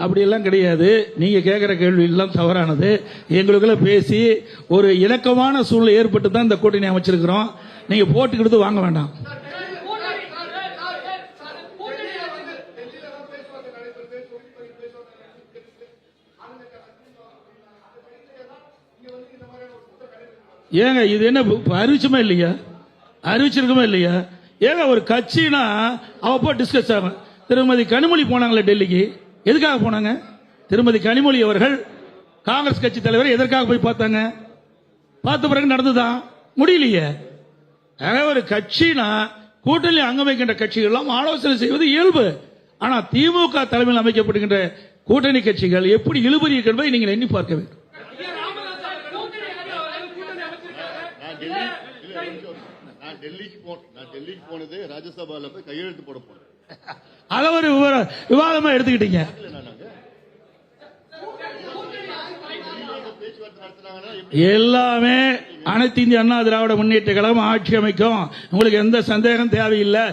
அப்படியெல்லாம் கிடையாது. நீங்க கேட்கிற கேள்வி எல்லாம் தவறானது. எங்களுக்குள்ள பேசி ஒரு இணக்கமான சூழ்நிலை ஏற்பட்டு தான் இந்த கூட்டணி அமைச்சிருக்கிறோம். நீங்க போட்டுக்கிட்டு வாங்க வேண்டாம். ஏங்க இது என்ன அறிவிச்சுமா இல்லையா? அறிவிச்சிருக்குமா இல்லையா? ஏங்க ஒரு கட்சினா அவ டிஸ்கஸ் ஆகும். திருமதி கனிமொழி போனாங்களே டெல்லிக்கு, எதுக்காக போனாங்க? திருமதி கனிமொழி அவர்கள் காங்கிரஸ் கட்சி தலைவர் எதற்காக போய் பார்த்தாங்க? பார்த்த பிறகு நடந்துதான் முடியலையே. ஒரு கட்சினா கூட்டணி அங்கம் வைக்கின்ற கட்சிகள் எல்லாம் ஆலோசனை செய்வது இயல்பு. ஆனா திமுக தலைமையில் அமைக்கப்படுகின்ற கூட்டணி கட்சிகள் எப்படி இழுபறி என்பதை நீங்கள் எண்ணி பார்க்க வேண்டும். டெல்லிக்கு போனது ராஜ்யசபால போய் கையெழுத்து போட போனேன். அத ஒரு விவாதமா எடுத்துக்கிட்டீங்க. எல்லாமே அனைத்து இந்திய அண்ணா திராவிட முன்னேற்ற கழகம் ஆட்சி அமைக்கும். உங்களுக்கு எந்த சந்தேகம் தேவையில்லை.